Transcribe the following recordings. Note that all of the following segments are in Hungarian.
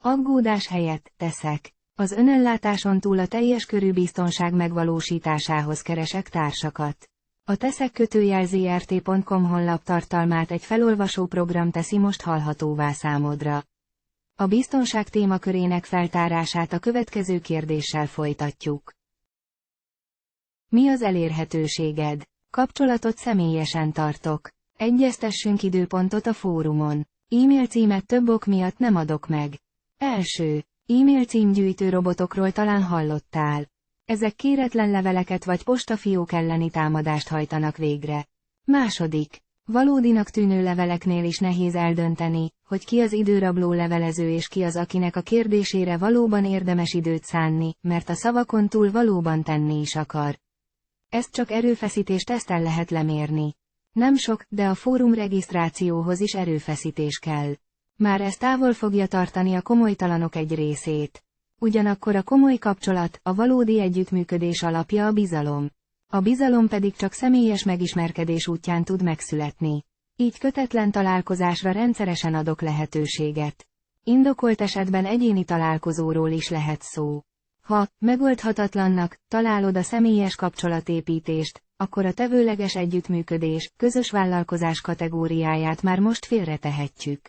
Aggódás helyett teszek. Az önellátáson túl a teljes körű biztonság megvalósításához keresek társakat. A teszek-zrt.com honlap tartalmát egy felolvasó program teszi most hallhatóvá számodra. A biztonság témakörének feltárását a következő kérdéssel folytatjuk. Mi az elérhetőséged? Kapcsolatot személyesen tartok. Egyeztessünk időpontot a fórumon. E-mail címet több ok miatt nem adok meg. Első. E-mail címgyűjtő robotokról talán hallottál. Ezek kéretlen leveleket vagy postafiók elleni támadást hajtanak végre. Második. Valódinak tűnő leveleknél is nehéz eldönteni, hogy ki az időrabló levelező és ki az, akinek a kérdésére valóban érdemes időt szánni, mert a szavakon túl valóban tenni is akar. Ezt csak erőfeszítés teszttel lehet lemérni. Nem sok, de a fórum regisztrációhoz is erőfeszítés kell. Már ez távol fogja tartani a komolytalanok egy részét. Ugyanakkor a komoly kapcsolat, a valódi együttműködés alapja a bizalom. A bizalom pedig csak személyes megismerkedés útján tud megszületni. Így kötetlen találkozásra rendszeresen adok lehetőséget. Indokolt esetben egyéni találkozóról is lehet szó. Ha megoldhatatlannak találod a személyes kapcsolatépítést, akkor a tevőleges együttműködés, közös vállalkozás kategóriáját már most félretehetjük.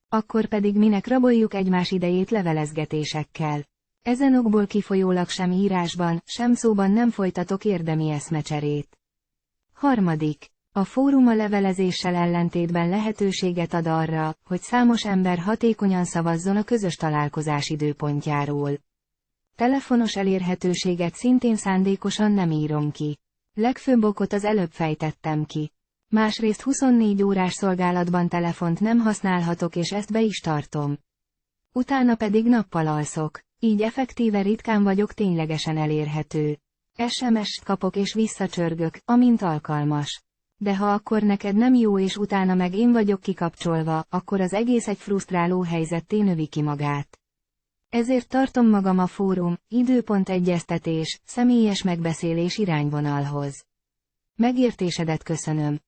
Akkor pedig minek raboljuk egymás idejét levelezgetésekkel. Ezen okból kifolyólag sem írásban, sem szóban nem folytatok érdemi eszmecserét. Harmadik. A fórum a levelezéssel ellentétben lehetőséget ad arra, hogy számos ember hatékonyan szavazzon a közös találkozás időpontjáról. Telefonos elérhetőséget szintén szándékosan nem írom ki. Legfőbb okot az előbb fejtettem ki. Másrészt 24 órás szolgálatban telefont nem használhatok és ezt be is tartom. Utána pedig nappal alszok, így effektíve ritkán vagyok ténylegesen elérhető. SMS-t kapok és visszacsörgök, amint alkalmas. De ha akkor neked nem jó és utána meg én vagyok kikapcsolva, akkor az egész egy frusztráló helyzetté növi ki magát. Ezért tartom magam a fórum, időpont egyeztetés, személyes megbeszélés irányvonalhoz. Megértésedet köszönöm.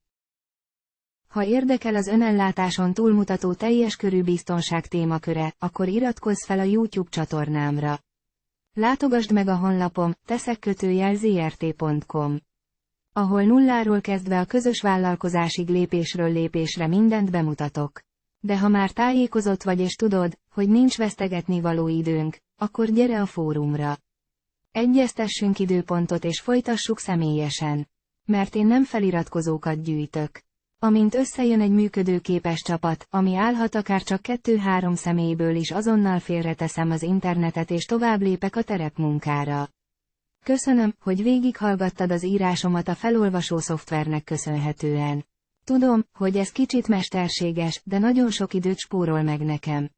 Ha érdekel az önellátáson túlmutató teljes körű biztonság témaköre, akkor iratkozz fel a YouTube csatornámra. Látogasd meg a honlapom, teszek-zrt.com, ahol nulláról kezdve a közös vállalkozásig lépésről lépésre mindent bemutatok. De ha már tájékozott vagy és tudod, hogy nincs vesztegetni való időnk, akkor gyere a fórumra. Egyeztessünk időpontot és folytassuk személyesen. Mert én nem feliratkozókat gyűjtök. Amint összejön egy működőképes csapat, ami állhat akár csak 2-3 személyből is, azonnal félreteszem az internetet és tovább lépek a terepmunkára. Köszönöm, hogy végighallgattad az írásomat a felolvasó szoftvernek köszönhetően. Tudom, hogy ez kicsit mesterséges, de nagyon sok időt spórol meg nekem.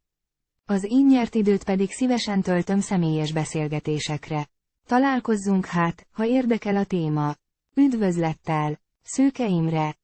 Az így nyert időt pedig szívesen töltöm személyes beszélgetésekre. Találkozzunk hát, ha érdekel a téma. Üdvözlettel! Szőke Imre